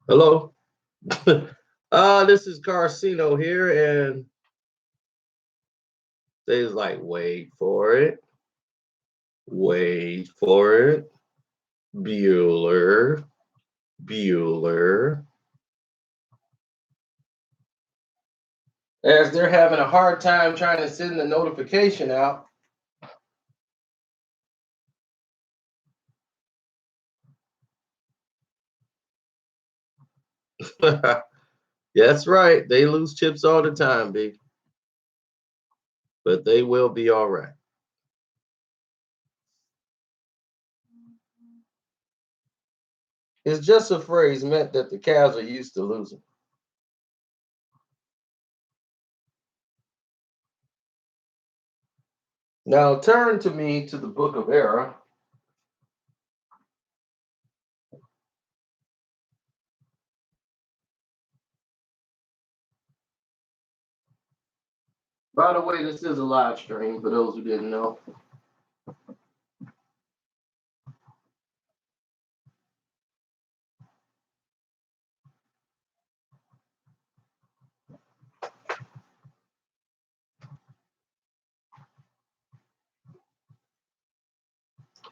Hello. This is Karceno here, and they's like, wait for it, wait for it. Bueller, Bueller. As they're having a hard time trying to send the notification out. That's right. They lose chips all the time, big. But they will be all right. It's just a phrase meant that the Cavs are used to losing. Now turn to me to the book of Era. By the way, this is a live stream for those who didn't know.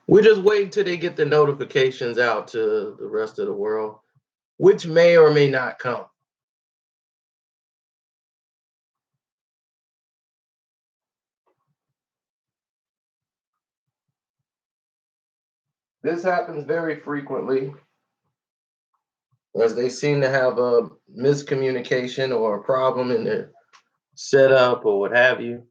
We're just waiting till they get the notifications out to the rest of the world, which may or may not come. This happens very frequently as they seem to have a miscommunication or a problem in their setup or what have you.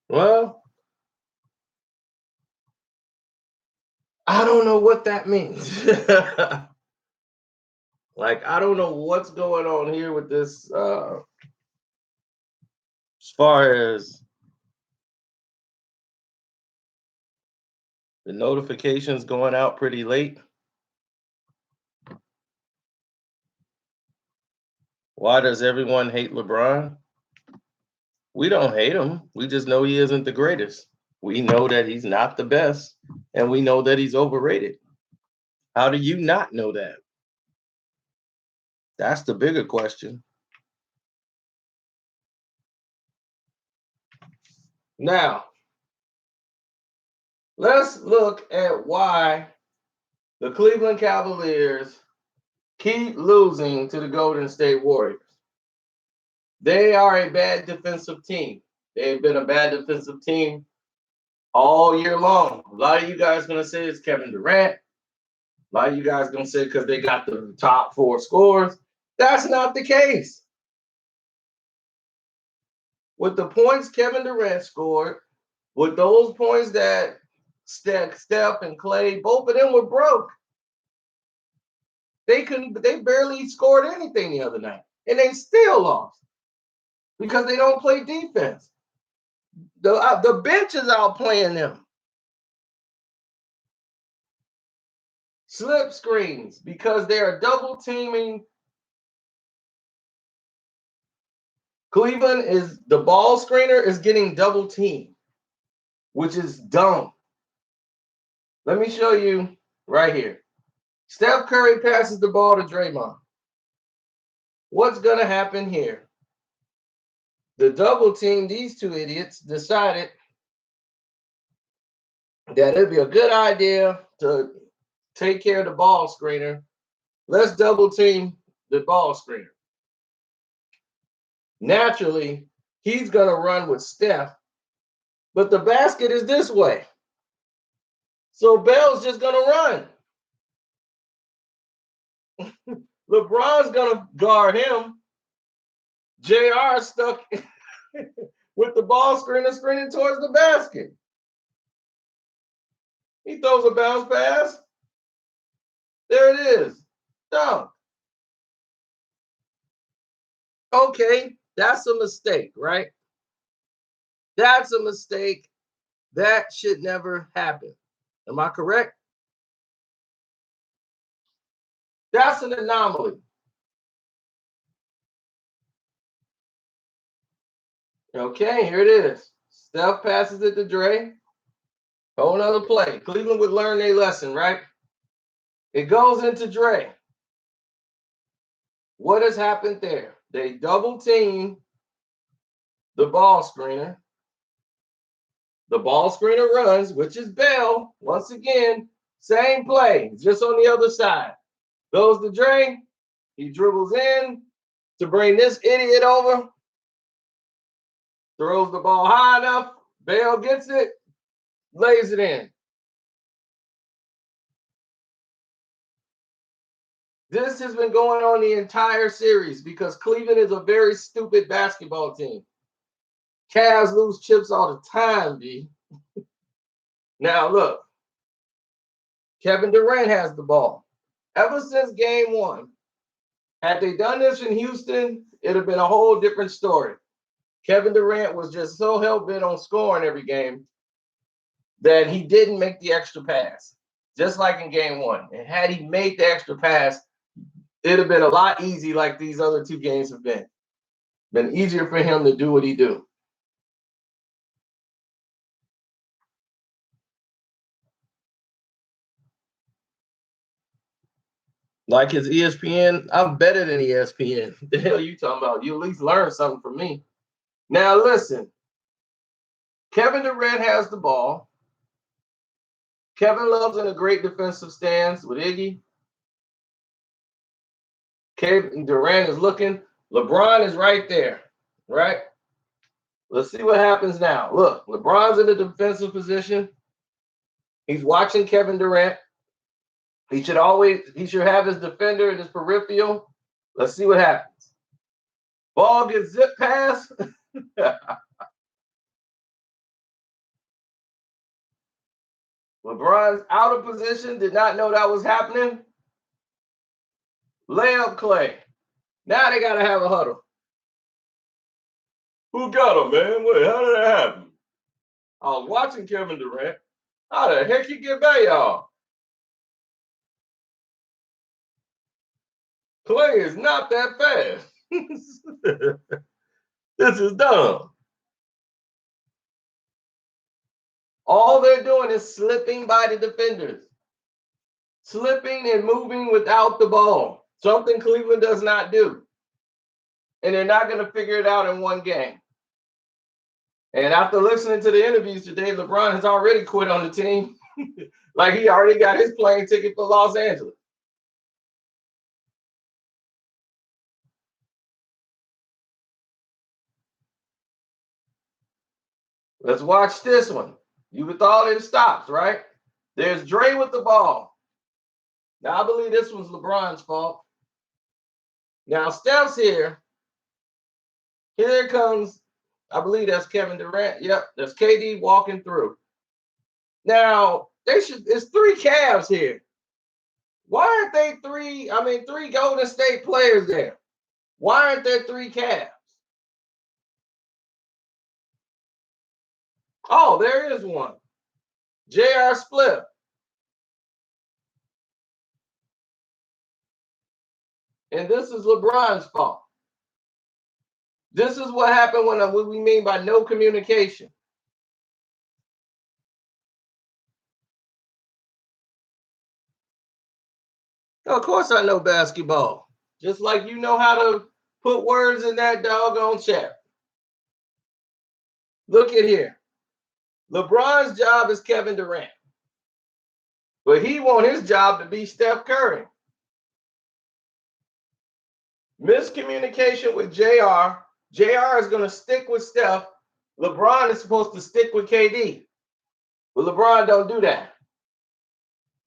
Well, I don't know what that means. Like, I don't know what's going on here with this as far as the notifications going out pretty late. Why does everyone hate LeBron? We don't hate him. We just know he isn't the greatest. We know that he's not the best, and we know that he's overrated. How do you not know that? That's the bigger question. Now, let's look at why the Cleveland Cavaliers keep losing to the Golden State Warriors. They are a bad defensive team. They've been a bad defensive team all year long. A lot of you guys are going to say it's Kevin Durant. A lot of you guys are going to say because they got the top 4 scorers. That's not the case. With the points Kevin Durant scored, with those points that Steph and Clay, both of them were broke. They barely scored anything the other night, and they still lost because they don't play defense. The bench is out playing them. Slip screens because they are double teaming. Cleveland is the ball screener is getting double teamed, which is dumb. Let me show you right here. Steph Curry passes the ball to Draymond. What's going to happen here? The double team, these two idiots decided that it'd be a good idea to take care of the ball screener. Let's double team the ball screener. Naturally, he's going to run with Steph, but the basket is this way. So Bell's just going to run. LeBron's going to guard him. JR stuck with the ball screener screening towards the basket. He throws a bounce pass. There it is. Dunk. Okay, that's a mistake, right? That's a mistake That should never happen. Am I correct? That's an anomaly. Okay, here it is. Steph passes it to Dre. Whole another play. Cleveland would learn their lesson, right? It goes into Dre. What has happened there? They double team the ball screener. The ball screener runs, which is Bell. Once again, same play, just on the other side. Goes to Dre. He dribbles in to bring this idiot over. Throws the ball high enough. Bell gets it, lays it in. This has been going on the entire series because Cleveland is a very stupid basketball team. Cavs lose chips all the time, B. Now, look. Kevin Durant has the ball. Ever since game one, had they done this in Houston, it would have been a whole different story. Kevin Durant was just so hell-bent on scoring every game that he didn't make the extra pass, just like in game one. And had he made the extra pass, it'd have been a lot easy like these other two games have been. Been easier for him to do what he do. Like his ESPN, I'm better than ESPN. The hell you talking about? You at least learn something from me. Now listen, Kevin Durant has the ball. Kevin Love's in a great defensive stance with Iggy. Kevin Durant is looking. LeBron is right there, right? Let's see what happens now. Look, LeBron's in a defensive position. He's watching Kevin Durant. He should have his defender in his peripheral. Let's see what happens. Ball gets zip pass. LeBron's out of position, did not know that was happening. Layup Clay. Now they got to have a huddle. Who got him, man? Wait, how did that happen? I was watching Kevin Durant. How the heck he get by y'all? Clay is not that fast. This is dumb. All they're doing is slipping by the defenders. Slipping and moving without the ball. Something Cleveland does not do. And they're not going to figure it out in one game. And after listening to the interviews today, LeBron has already quit on the team. Like he already got his plane ticket for Los Angeles. Let's watch this one. You with all it stops, right? There's Dre with the ball. Now, I believe this was LeBron's fault. Now, Steph's here. Here comes, I believe that's Kevin Durant. Yep, that's KD walking through. Now, it's three Cavs here. Why aren't they three Golden State players there? Why aren't there three Cavs? Oh, there is one. J.R. Spliff. And this is LeBron's fault. This is what happened when what we mean by no communication. Of course I know basketball. Just like you know how to put words in that doggone chat. Look at here. LeBron's job is Kevin Durant. But he want his job to be Steph Curry. Miscommunication with JR. JR is going to stick with Steph. LeBron is supposed to stick with KD. But LeBron don't do that.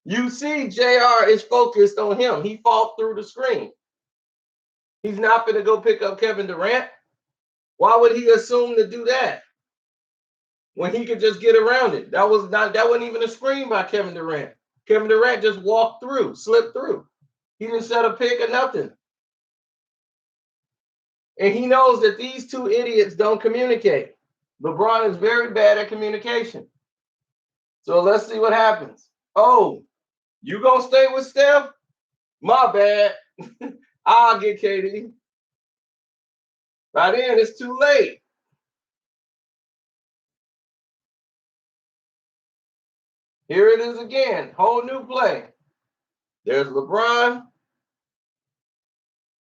You see JR is focused on him. He fought through the screen. He's not going to go pick up Kevin Durant. Why would he assume to do that when he could just get around it? That wasn't even a screen by Kevin Durant. Kevin Durant just walked through, slipped through. He didn't set a pick or nothing. And he knows that these two idiots don't communicate. LeBron is very bad at communication. So let's see what happens. Oh, you gonna stay with Steph? My bad. I'll get KD. By then, it's too late. Here it is again. Whole new play. There's LeBron.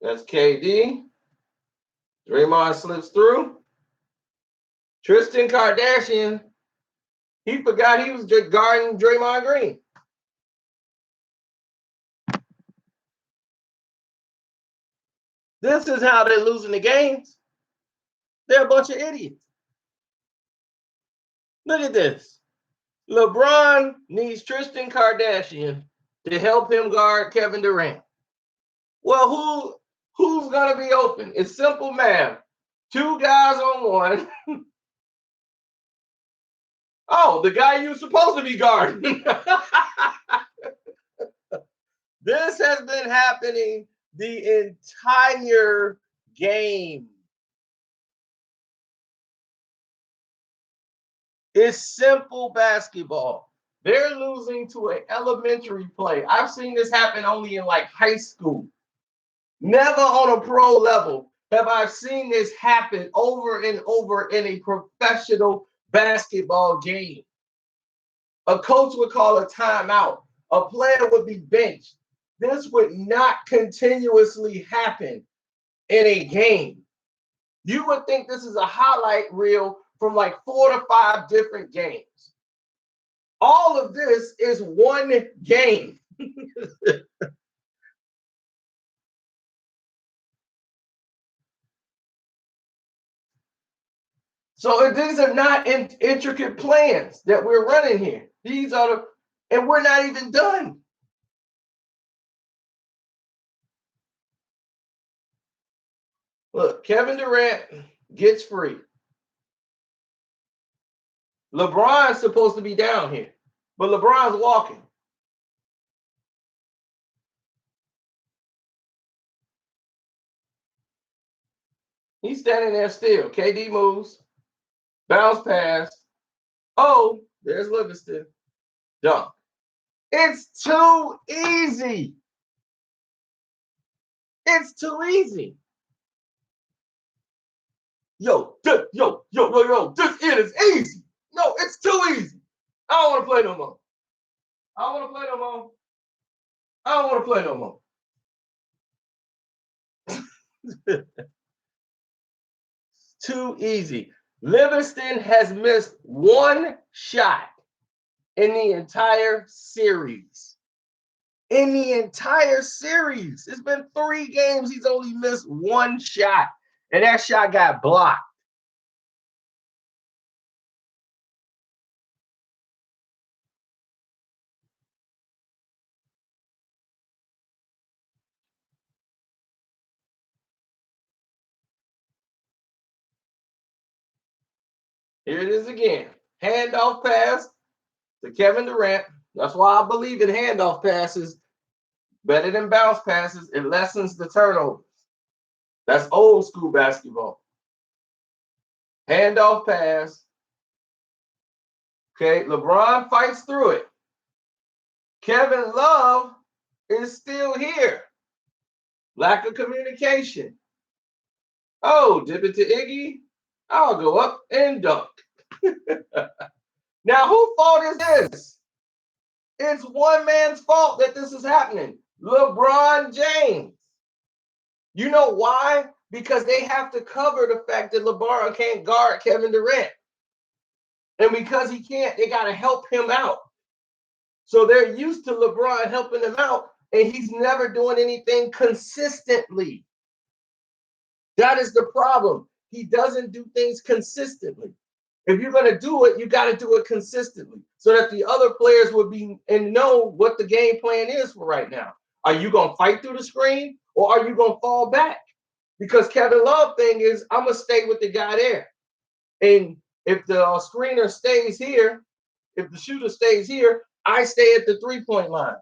That's KD. Draymond slips through. Tristan Kardashian, he forgot he was just guarding Draymond Green. This is how they're losing the games. They're a bunch of idiots. Look at this. LeBron needs Tristan Kardashian to help him guard Kevin Durant. Well, who's going to be open? It's simple math. Two guys on one. Oh, the guy you're supposed to be guarding. This has been happening the entire game. It's simple basketball. They're losing to an elementary play. I've seen this happen only in like high school. Never on a pro level have I seen this happen over and over in a professional basketball game. A coach would call a timeout. A player would be benched. This would not continuously happen in a game. You would think this is a highlight reel from like 4 to 5 different games. All of this is one game. So these are not intricate plans that we're running here. These are and we're not even done. Look, Kevin Durant gets free. LeBron's supposed to be down here, but LeBron's walking. He's standing there still. KD moves, bounce pass. Oh, there's Livingston. Dunk. It's too easy. It's too easy. Yo, this is easy. No, it's too easy. I don't want to play no more. I don't want to play no more. I don't want to play no more. Too easy. Livingston has missed one shot in the entire series. In the entire series. It's been 3 games. He's only missed one shot. And that shot got blocked. Here it is again. Handoff pass to Kevin Durant. That's why I believe in handoff passes better than bounce passes. It lessens the turnovers. That's old school basketball. Handoff pass. Okay, LeBron fights through it. Kevin Love is still here. Lack of communication. Oh, dip it to Iggy. I'll go up and dunk. Now, whose fault is this? It's one man's fault that this is happening. LeBron James. You know why? Because they have to cover the fact that LeBron can't guard Kevin Durant. And because he can't, they got to help him out. So they're used to LeBron helping him out, and he's never doing anything consistently. That is the problem. He doesn't do things consistently. If you're going to do it, you got to do it consistently so that the other players would be and know what the game plan is for right now. Are you going to fight through the screen or are you going to fall back? Because Kevin Love thing is, I'm going to stay with the guy there. And if the screener stays here, if the shooter stays here, I stay at the 3-point line.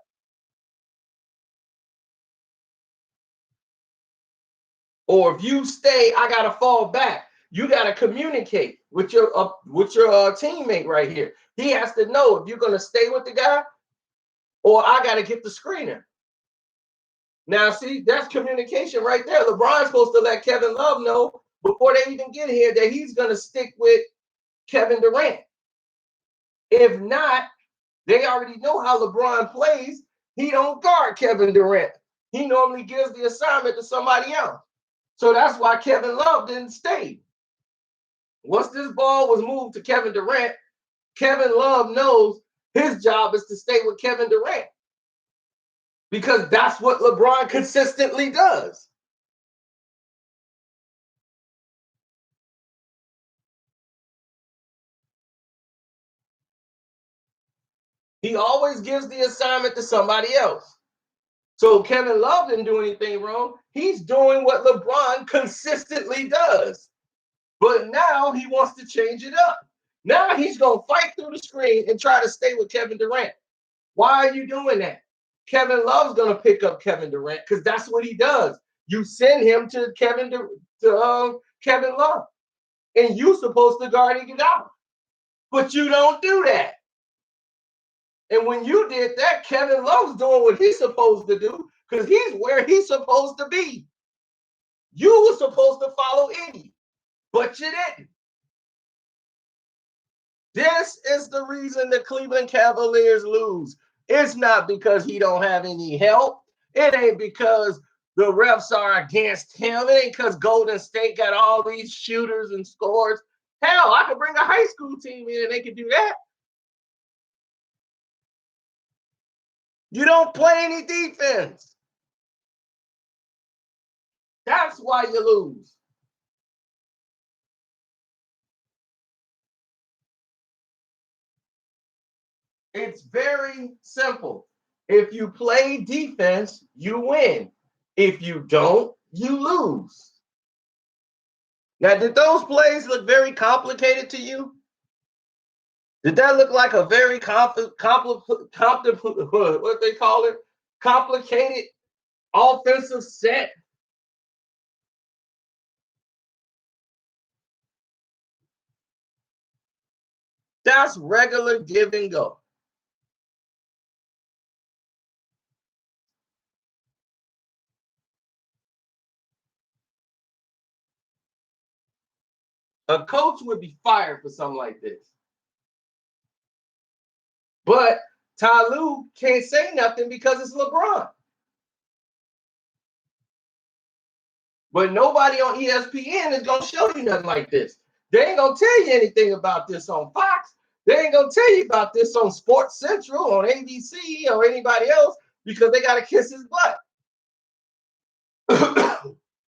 Or if you stay, I got to fall back. You got to communicate with your teammate right here. He has to know if you're going to stay with the guy or I got to get the screener. Now, see, that's communication right there. LeBron's supposed to let Kevin Love know before they even get here that he's going to stick with Kevin Durant. If not, they already know how LeBron plays. He don't guard Kevin Durant. He normally gives the assignment to somebody else. So that's why Kevin Love didn't stay. Once this ball was moved to Kevin Durant, Kevin Love knows his job is to stay with Kevin Durant because that's what LeBron consistently does. He always gives the assignment to somebody else. So Kevin Love didn't do anything wrong. He's doing what LeBron consistently does. But now he wants to change it up. Now he's going to fight through the screen and try to stay with Kevin Durant. Why are you doing that? Kevin Love's going to pick up Kevin Durant because that's what he does. You send him to Kevin Love, and you're supposed to guard and get out. But you don't do that. And when you did that, Kevin Love's doing what he's supposed to do because he's where he's supposed to be. You were supposed to follow Iggy, but you didn't. This is the reason the Cleveland Cavaliers lose. It's not because he don't have any help. It ain't because the refs are against him. It ain't because Golden State got all these shooters and scores. Hell, I could bring a high school team in and they could do that. You don't play any defense. That's why you lose. It's very simple. If you play defense, you win. If you don't, you lose. Now, did those plays look very complicated to you? Did that look like a very what they call it? Complicated offensive set? That's regular give and go. A coach would be fired for something like this. But Ty Lue can't say nothing because it's LeBron. But nobody on ESPN is going to show you nothing like this. They ain't going to tell you anything about this on Fox. They ain't going to tell you about this on Sports Central, on ABC, or anybody else because they got to kiss his butt.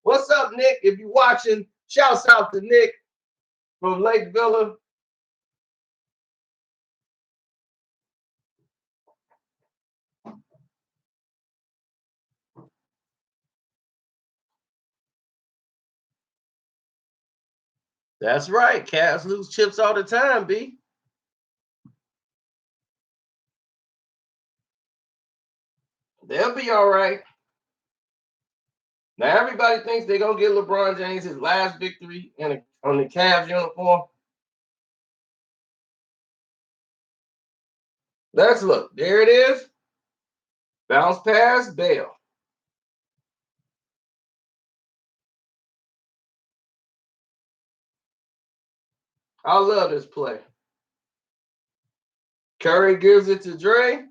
What's up, Nick? If you're watching, shouts out to Nick from Lake Villa. That's right. Cavs lose chips all the time, B. They'll be all right. Now, everybody thinks they're going to get LeBron James his last victory on the Cavs uniform. Let's look. There it is. Bounce pass, Bale. I love this play. Curry gives it to Dre.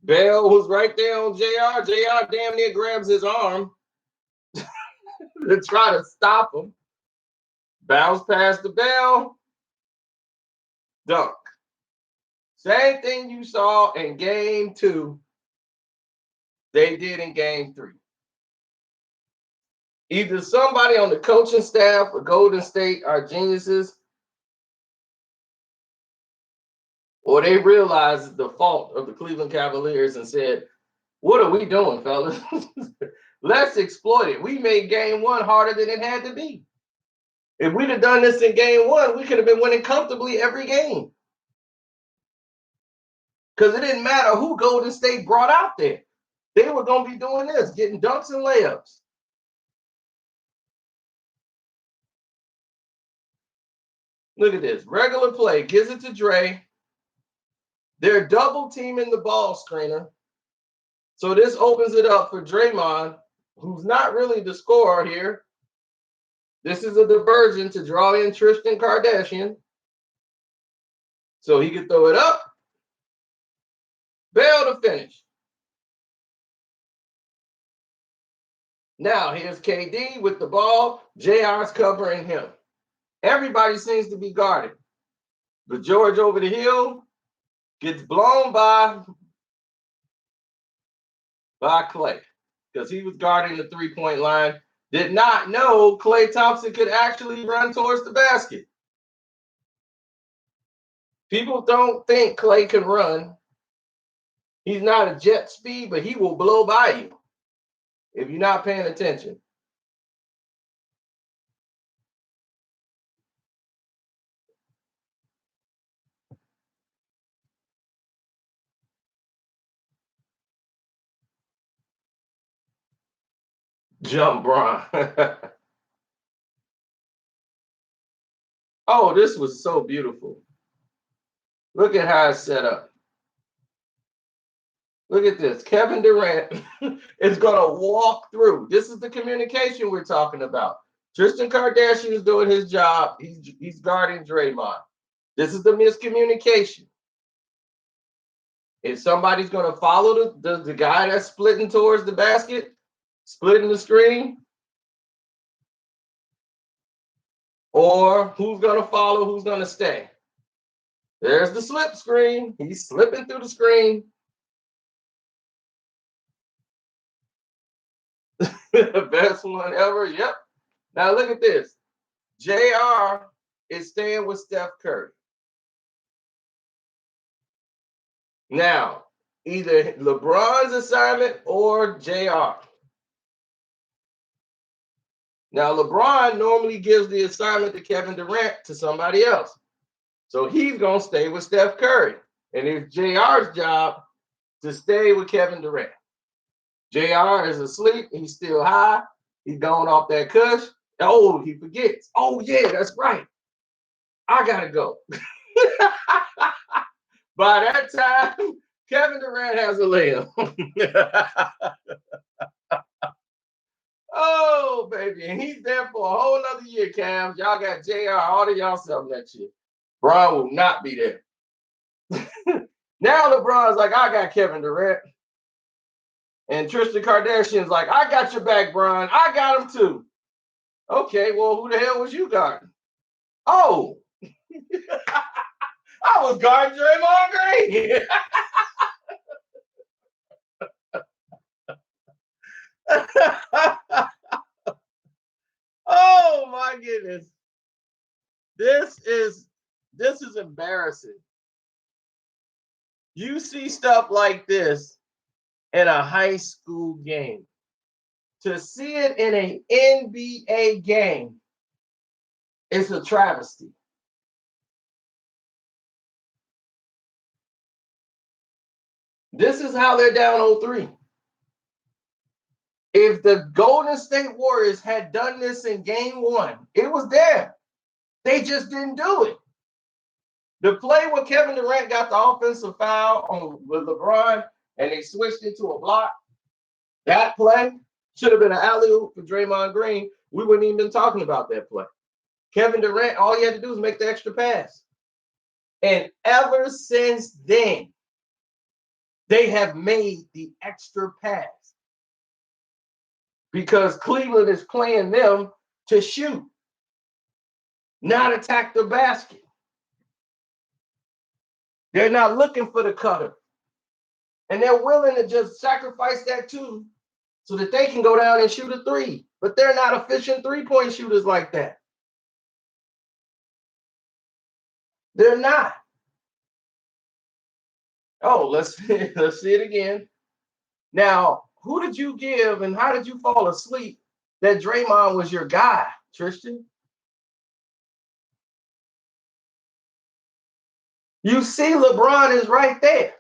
Bale was right there on JR. JR damn near grabs his arm to try to stop him. Bounce past the Bale. Dunk. Same thing you saw in game 2, they did in game 3. Either somebody on the coaching staff or Golden State are geniuses, or they realized the fault of the Cleveland Cavaliers and said, what are we doing, fellas? Let's exploit it. We made game 1 harder than it had to be. If we'd have done this in game 1, we could have been winning comfortably every game. Because it didn't matter who Golden State brought out there. They were going to be doing this, getting dunks and layups. Look at this. Regular play. Gives it to Dre. They're double teaming the ball screener. So this opens it up for Draymond, who's not really the scorer here. This is a diversion to draw in Tristan Kardashian. So he could throw it up. Bail to finish. Now here's KD with the ball. JR's covering him. Everybody seems to be guarded. But George over the hill gets blown by Clay because he was guarding the three-point line. Did not know Klay Thompson could actually run towards the basket. People don't think Klay can run. He's not a jet speed, but he will blow by you if you're not paying attention. Jump Bron. Oh, this was so beautiful. Look at how it's set up. Look at this. Kevin Durant is going to walk through. This is the communication we're talking about. Tristan Kardashian is doing his job. He's guarding Draymond. This is the miscommunication. If somebody's going to follow the guy that's splitting towards the basket, splitting the screen, or who's going to follow, who's going to stay. There's the slip screen. He's slipping through the screen. The best one ever. Yep. Now look at this. JR is staying with Steph Curry. Now, either LeBron's assignment or JR. Now, LeBron normally gives the assignment to Kevin Durant to somebody else. So he's going to stay with Steph Curry. And it's JR's job to stay with Kevin Durant. JR is asleep. He's still high. He's going off that cush. Oh, he forgets. Oh, yeah, that's right. I got to go. By that time, Kevin Durant has a layup. Oh, baby. And he's there for a whole other year, Cavs. Y'all got JR all to y'all self next year. Bron will not be there. Now LeBron's like, I got Kevin Durant. And Tristan Kardashian's like, I got your back, Bron. I got him too. Okay, well, who the hell was you guarding? Oh, I was guarding Draymond Green. Oh my goodness. This is embarrassing. You see stuff like this in a high school game. To see it in an NBA game is a travesty. This is how they're down 0-3. If the Golden State Warriors had done this in game one, it was there. They just didn't do it. The play where Kevin Durant got the offensive foul with LeBron and they switched into a block, that play should have been an alley-oop for Draymond Green. We wouldn't even been talking about that play. Kevin Durant, all he had to do was make the extra pass. And ever since then, they have made the extra pass because Cleveland is playing them to shoot, not attack the basket. They're not looking for the cutter. And they're willing to just sacrifice that too so that they can go down and shoot a three. But they're not efficient three-point shooters like that. They're not. Oh, let's see it again. Now, who did you give and how did you fall asleep that Draymond was your guy, Tristan? You see LeBron is right there.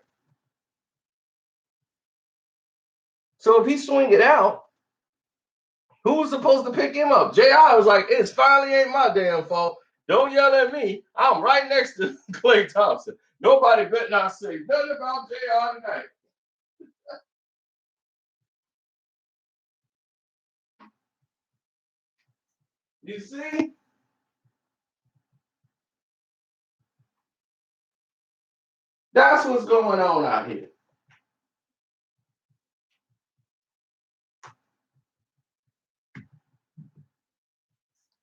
So if he swing it out, who was supposed to pick him up? JR was like, it's finally ain't my damn fault. Don't yell at me. I'm right next to Klay Thompson. Nobody better not say nothing about JR tonight. You see? That's what's going on out here.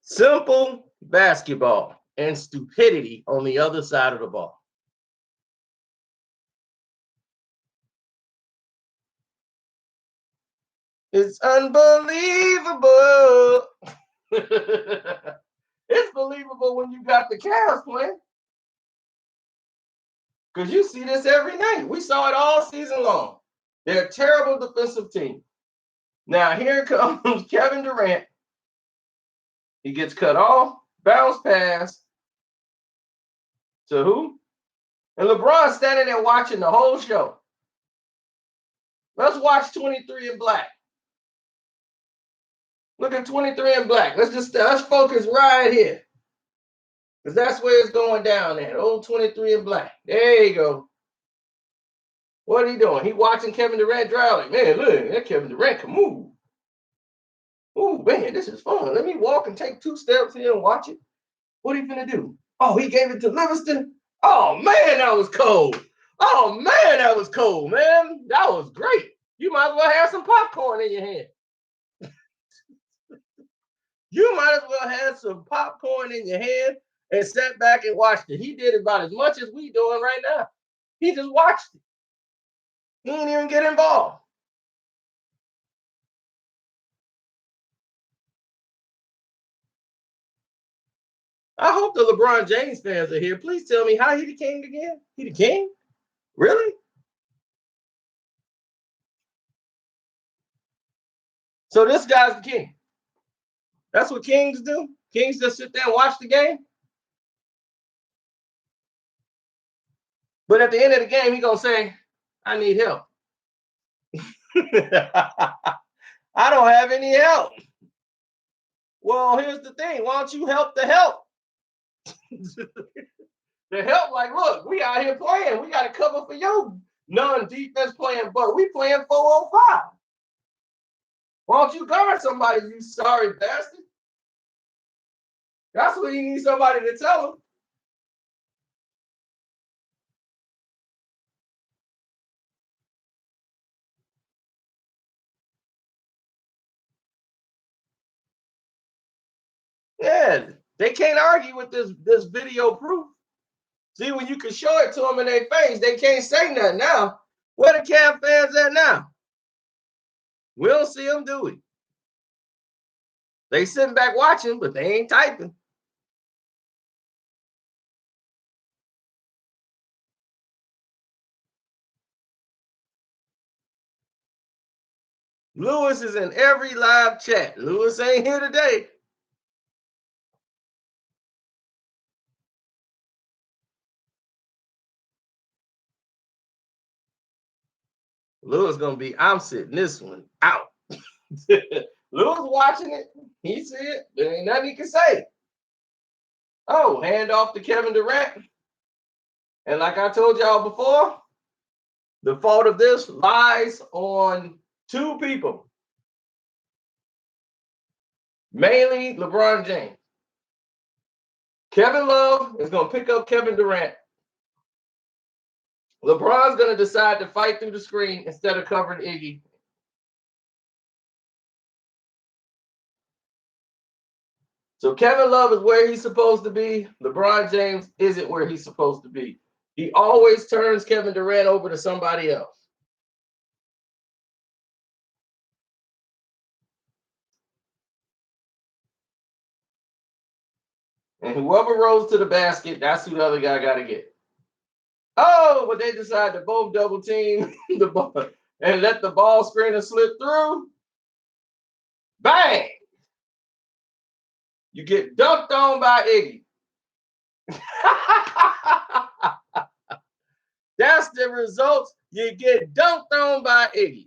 Simple basketball and stupidity on the other side of the ball. It's unbelievable. It's believable when you got the Cavs playing. Because you see this every night. We saw it all season long. They're a terrible defensive team. Now here comes Kevin Durant. He gets cut off, bounce pass to who? And LeBron standing there watching the whole show. Let's watch 23 in black. Look at 23 in black. Let's focus right here. Because that's where it's going down at. Old 23 in black. There you go. What are he doing? He watching Kevin Durant drive. Like, man, look, that Kevin Durant can move. Oh, man, this is fun. Let me walk and take 2 steps here and watch it. What are you gonna do? Oh, he gave it to Livingston. Oh, man, that was cold. Oh, man, that was cold, man. That was great. You might as well have some popcorn in your hand. You might as well have some popcorn in your hand and sat back and watched it. He did about as much as we doing right now. He just watched it. He didn't even get involved. I hope the LeBron James fans are here. Please tell me how he the king again? He the king? Really? So this guy's the king. That's what kings do? Kings just sit there and watch the game? But at the end of the game, he gonna say, I need help. I don't have any help. Well, here's the thing. Why don't you help the help? The help, like, look, we out here playing. We got to cover for you. Non-defense playing, but we playing 4-on-5. Why don't you guard somebody, you sorry bastard? That's what you need somebody to tell him. Yeah, they can't argue with this video proof. See, when you can show it to them in their face, they can't say nothing now. Where the Cavs fans at now? We don't see them do it. They sitting back watching, but they ain't typing. Lewis is in every live chat. Lewis ain't here today. Lewis gonna be, I'm sitting this one out. Lewis watching it. He see it. There ain't nothing he can say. Oh, hand off to Kevin Durant. And like I told y'all before, the fault of this lies on 2 people. Mainly LeBron James. Kevin Love is going to pick up Kevin Durant. LeBron's going to decide to fight through the screen instead of covering Iggy. So Kevin Love is where he's supposed to be. LeBron James isn't where he's supposed to be. He always turns Kevin Durant over to somebody else. And whoever rolls to the basket, that's who the other guy got to get. Oh, but they decide to both double team the ball and let the ball screener slip through. Bang! You get dunked on by Iggy. That's the results. You get dunked on by Iggy.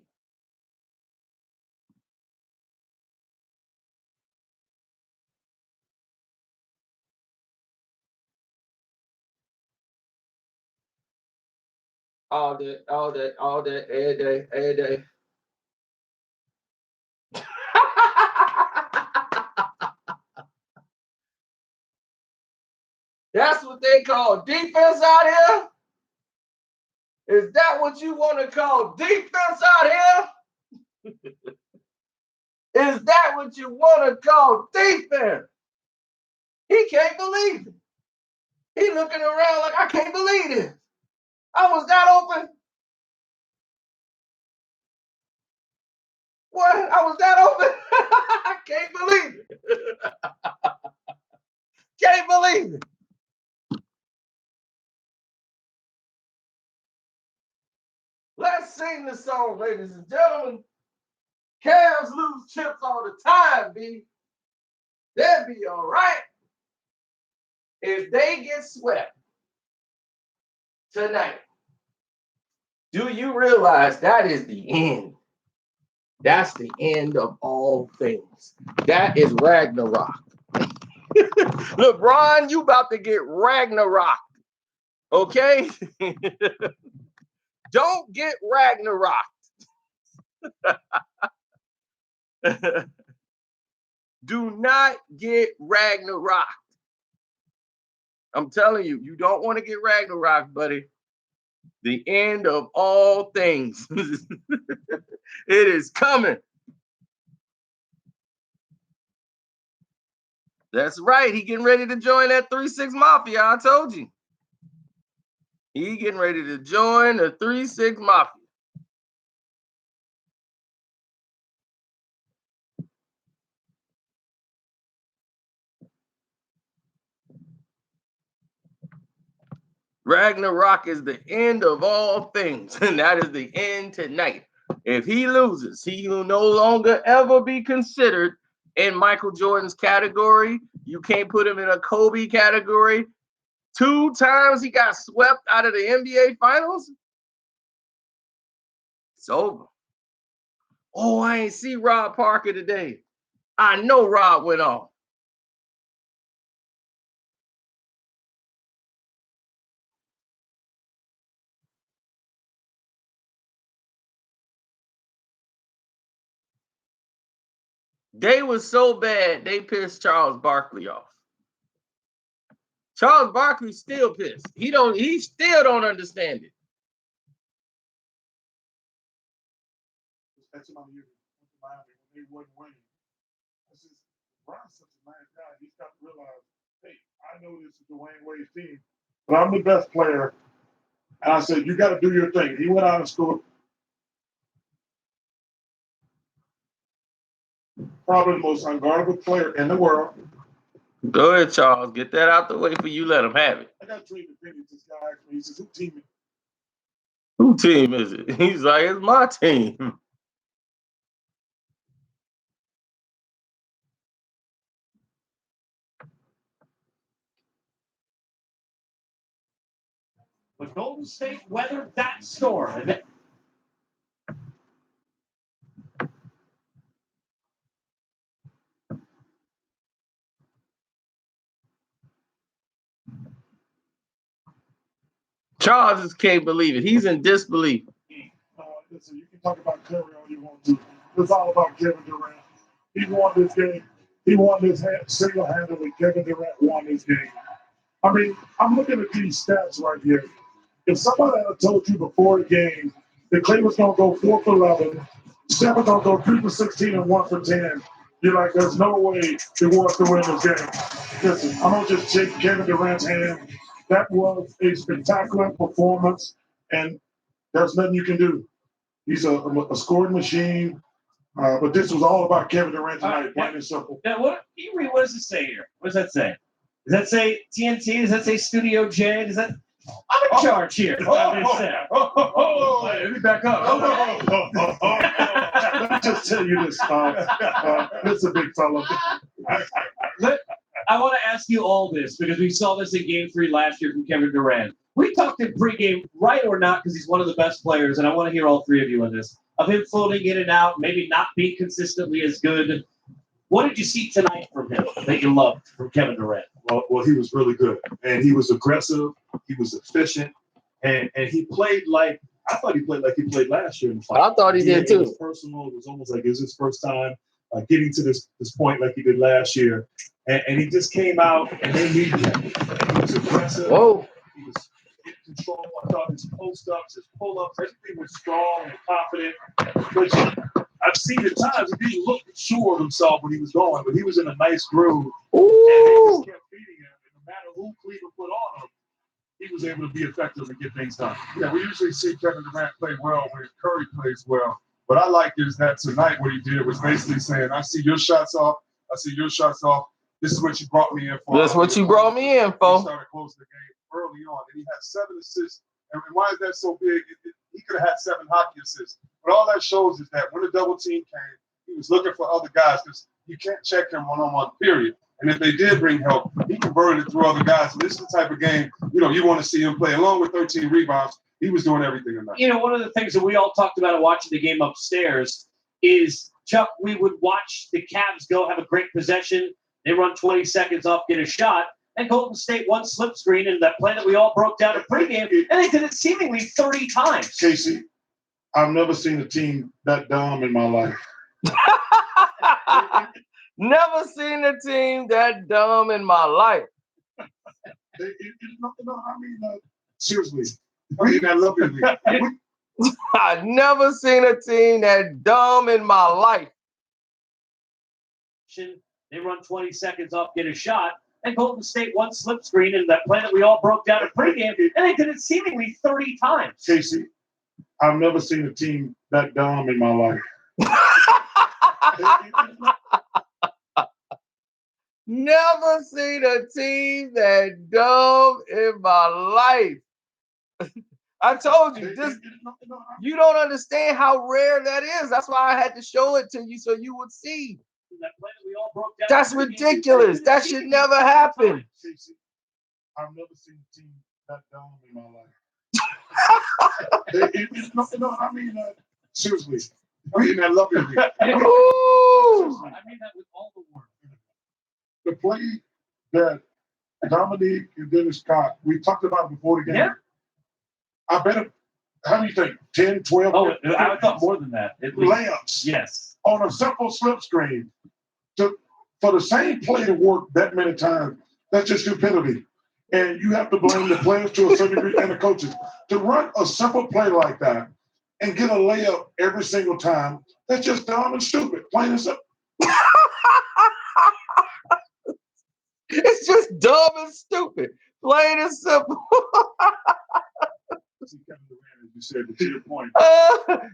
All day, every day. That's what they call defense out here? Is that what you want to call defense out here? Is that what you want to call defense? He can't believe it. He looking around like, I can't believe it. I was that open. What? I was that open? I can't believe it. Can't believe it. Let's sing the song, ladies and gentlemen. Cavs lose chips all the time, B. They'll be all right if they get swept tonight. Do you realize that is the end? That's the end of all things. That is Ragnarok. LeBron, you about to get Ragnarok. Okay? Don't get Ragnarok. Do not get Ragnarok. I'm telling you, you don't want to get Ragnarok, buddy. The end of all things. It is coming. That's right. He getting ready to join that 3-6 Mafia. I told you. He getting ready to join the 3-6 Mafia. Ragnarok is the end of all things, and that is the end tonight. If he loses, he will no longer ever be considered in Michael Jordan's category. You can't put him in a Kobe category. 2 times he got swept out of the NBA Finals. It's over. Oh, I ain't see Rob Parker today. I know Rob went off. They was so bad, they pissed Charles Barkley off. Charles Barkley's still pissed. He still don't understand it. That's what I'm using. They wasn't winning. This is Bron's such a nice guy. He's got to realize, hey, I know this is Dwayne Wade's team, but I'm the best player. And I said, you got to do your thing. He went out and scored probably the most unguardable player in the world. Go ahead, Charles. Get that out the way for you. Let him have it. I got to trade opinions. This guy asked me, he says, who team is it? Who team is it? He's like, it's my team. But Golden State weathered that storm. Charles just can't believe it. He's in disbelief. Listen, you can talk about Curry all you want to. It's all about Kevin Durant. He won this game. He won this single-handedly. Kevin Durant won this game. I mean, I'm looking at these stats right here. If somebody had told you before the game that Clay was going to go 4 for 11, Steph was going to go 3 for 16 and 1 for 10, you're like, there's no way the Warriors can win this game. Listen, I'm going to just shake Kevin Durant's hand. That was a spectacular performance, and there's nothing you can do. He's a scoring machine, but this was all about Kevin Durant tonight, plain and simple. Now, what does it say here? What does that say? Does that say TNT? Does that say Studio J? Does that? I'm in charge here. Let me back up. Let me just tell you this. This is a big fella. I want to ask you all this because we saw this in Game 3 last year from Kevin Durant. We talked in pregame, right or not, because he's one of the best players, and I want to hear all 3 of you on this, of him floating in and out, maybe not being consistently as good. What did you see tonight from him that you loved from Kevin Durant? Well, he was really good, and he was aggressive. He was efficient. And he played like I thought he played like he played last year in the fight. I thought he did too. It was personal. It was almost like it was his first time getting to this point like he did last year. And he just came out and they needed him. He was aggressive. Whoa. He was in control. I thought his post-ups, his pull-ups, everything was strong and confident. Which I've seen at times he didn't look sure of himself when he was going, but he was in a nice groove. Ooh. And they just kept beating him. And no matter who Cleveland put on him, he was able to be effective and get things done. Yeah, we usually see Kevin Durant play well when Curry plays well. What I like is that tonight what he did was basically saying, I see your shots off. I see your shots off. This is what you brought me in for. That's what you brought me in for. He started closing the game early on, and he had 7 assists. And why is that so big? He could have had 7 hockey assists. But all that shows is that when the double team came, he was looking for other guys because you can't check him one-on-one, period. And if they did bring help, he converted it through other guys. And this is the type of game, you want to see him play. Along with 13 rebounds, he was doing everything tonight. One of the things that we all talked about at watching the game upstairs is, Chuck, we would watch the Cavs go have a great possession. They run 20 seconds off, get a shot. And Golden State one slip screen and that play that we all broke down in pregame, and they did it seemingly 30 times. Casey, I've never seen a team that dumb in my life. Never seen a team that dumb in my life. Seriously. I mean that lovingly. I've never seen a team that dumb in my life. They run 20 seconds off, get a shot. And Golden State one slip screen and that play that we all broke down in pregame, and they did it seemingly 30 times. Casey, I've never seen a team that dumb in my life. Never seen a team that dumb in my life. I told you, you don't understand how rare that is. That's why I had to show it to you so you would see. That's ridiculous. That should never happen. I've never seen a team that dumb in my life. I mean seriously. I mean that lovingly. I mean that with all the work. The play that Dominique and Dennis Scott, we talked about it before the game. Yeah. I bet how do you think? 10, 12? Oh, I thought more than that. Layups. Yes. On a simple slip screen. For the same play to work that many times, that's just stupidity. And you have to blame the players to a certain degree and the coaches. To run a simple play like that and get a layup every single time, that's just dumb and stupid. Plain and simple. It's just dumb and stupid. Plain and simple. You said, but to your point.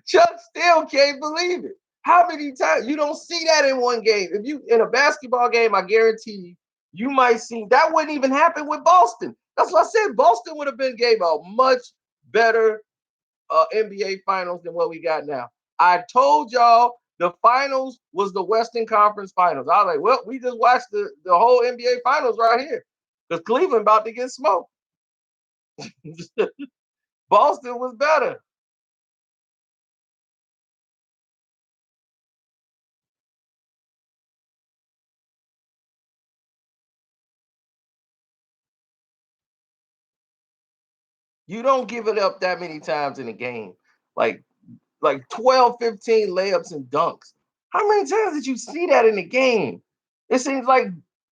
Chuck still can't believe it. How many times? You don't see that in one game. If you in a basketball game, I guarantee you might see that wouldn't even happen with Boston. That's what I said. Boston would have gave a much better NBA Finals than what we got now. I told y'all the finals was the Western Conference Finals. I was like, well, we just watched the whole NBA Finals right here because Cleveland about to get smoked. Boston was better. You don't give it up that many times in a game. Like 12, 15 layups and dunks. How many times did you see that in a game? It seems like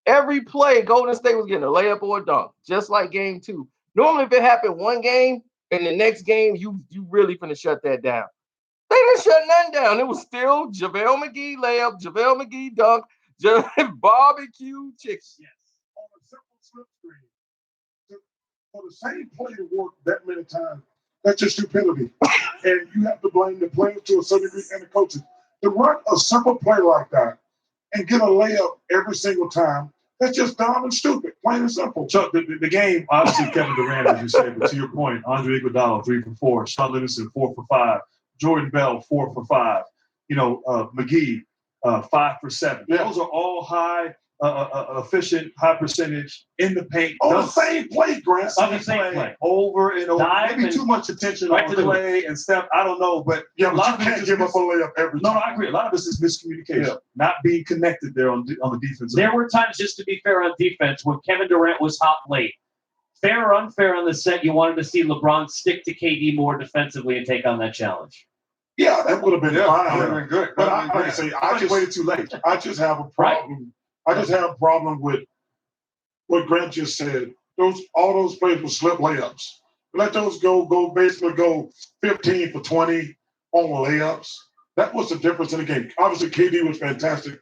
every play, Golden State was getting a layup or a dunk, just like game 2. Normally, if it happened one game, and the next game, you really finna shut that down. They didn't shut nothing down. It was still JaVale McGee layup, JaVale McGee dunk, barbecue chicken. Yes. On a simple slip screen. For the same play to work that many times, that's just stupidity. And you have to blame the players to a certain degree and the coaches. To run a simple play like that and get a layup every single time, that's just dumb and stupid, plain and simple. Chuck, the game, obviously Kevin Durant, as you said, but to your point, Andre Iguodala, 3 for 4, Sean Livingston, 4 for 5, Jordan Bell, 4 for 5, McGee, 5 for 7. Yeah. Those are all high, efficient, high percentage in the paint. On the same play, Grant. On the same play. Over and over. Dive maybe too much attention on the play and stuff. I don't know, but a lot of you can't give up a layup every time. No, I agree. A lot of this is miscommunication, not being connected there on the defense. There were times, just to be fair on defense, when Kevin Durant was hot late. fair or unfair on the set, you wanted to see LeBron stick to KD more defensively and take on that challenge. Yeah, that would have been fine. That would have been good. But like I say, I just waited too late. I just have a problem. I just have a problem with what Grant just said. All those plays were slip layups. Let those basically go 15 for 20 on layups. That was the difference in the game. Obviously, KD was fantastic,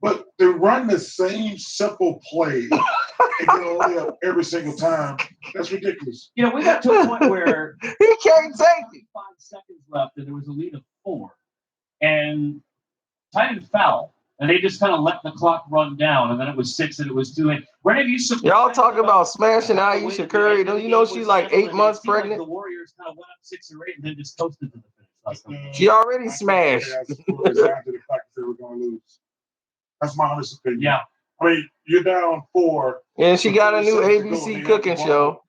but they run the same simple play and get a layup every single time. That's ridiculous. You know, we got to a point where he can't take it. 5 seconds left, and there was a lead of 4, and Titans foul. And they just kind of let the clock run down, and then it was 6, and it was 2. And where have you y'all talk about smashing Aisha Curry? Don't you know she's like 8 months pregnant? Like the Warriors kind of went up 6 or 8, and then just coasted to the finish. She already smashed. That's my honest opinion. Yeah. I mean, you're down 4. And she got a new ABC cooking show.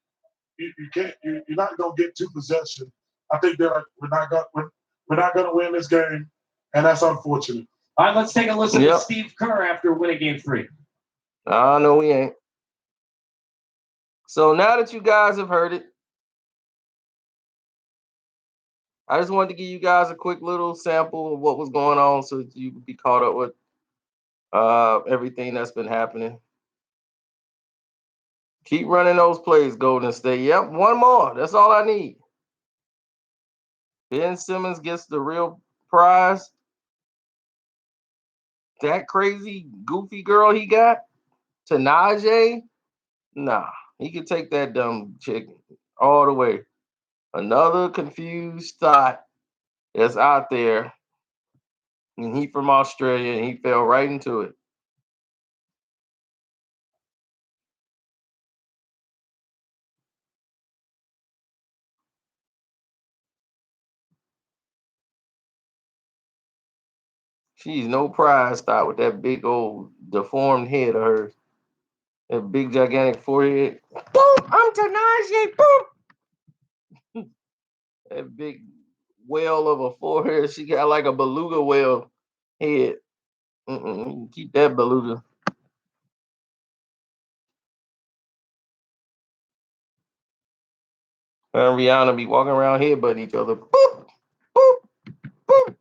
You can't. You're not gonna get 2 possessions. I think they're like, we're not gonna win this game, and that's unfortunate. All right, let's take a listen to Steve Kerr after winning Game 3. No, we ain't. So now that you guys have heard it, I just wanted to give you guys a quick little sample of what was going on so that you could be caught up with everything that's been happening. Keep running those plays, Golden State. Yep, one more. That's all I need. Ben Simmons gets the real prize. That crazy, goofy girl he got, Tanaje, nah, he could take that dumb chick all the way. Another confused thought that's out there, and he from Australia, and he fell right into it. She's no prize thought with that big old deformed head of hers. That big gigantic forehead. Boom! I'm Tanaje. Boom! That big whale of a forehead. She got like a beluga whale head. Keep that beluga. Her and Rihanna be walking around headbutting each other. Boop! Boop! Boop!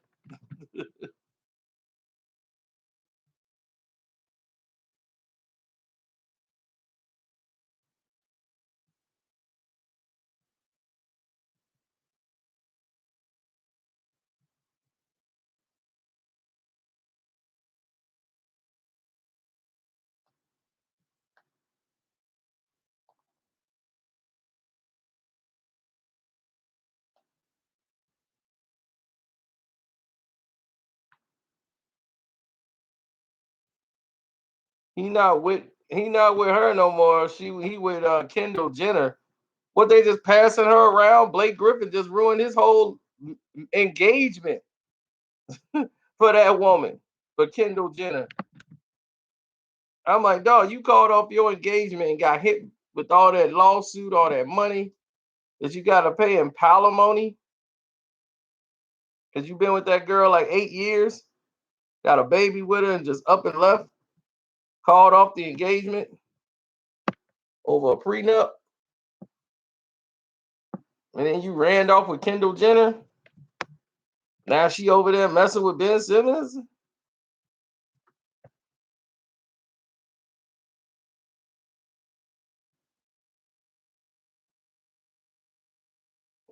He not with her no more. He with Kendall Jenner. What, they just passing her around? Blake Griffin just ruined his whole engagement for that woman, for Kendall Jenner. I'm like, dog, you called off your engagement and got hit with all that lawsuit, all that money that you got to pay in palimony because you've been with that girl like 8 years, got a baby with her, and just up and left, called off the engagement over a prenup. And then you ran off with Kendall Jenner. Now she over there messing with Ben Simmons.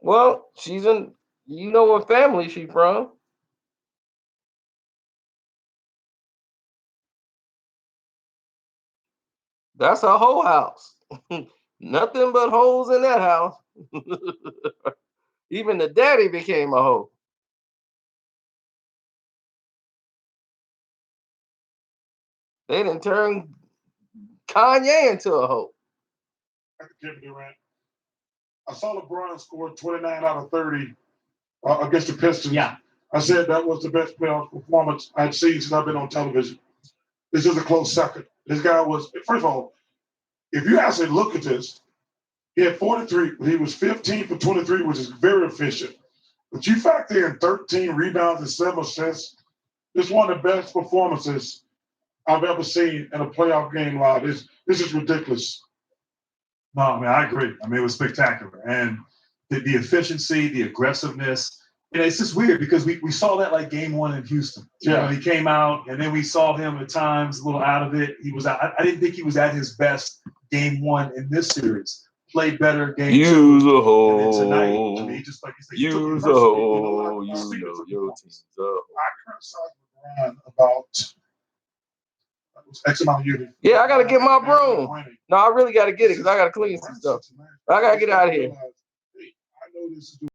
Well, she's in, you know what family she from. That's a whole house. Nothing but holes in that house. Even the daddy became a hoe. They didn't turn Kanye into a hoe. Kevin Durant. I saw LeBron score 29 out of 30 against the Pistons. Yeah. I said that was the best playoff performance I'd seen since I've been on television. This is a close second. This guy was, first of all, if you actually look at this, he had 43, but he was 15 for 23, which is very efficient. But you factor in 13 rebounds and 7 assists, this is one of the best performances I've ever seen in a playoff game live. This is ridiculous. No, man, I agree. I mean, it was spectacular. And the efficiency, the aggressiveness. And it's just weird because we saw that like game one in Houston. You know, he came out and then we saw him at times a little out of it. He was I didn't think he was at his best game one in this series. Played better game two. Use a And then tonight, I mean, just like you said, he took it Use a personally. hole. You know, speaking Your to team's a hole. I criticized LeBron about X amount of years. Yeah, I gotta get my broom. No, I really gotta get it because I gotta clean some stuff. I gotta get out of here. I know this is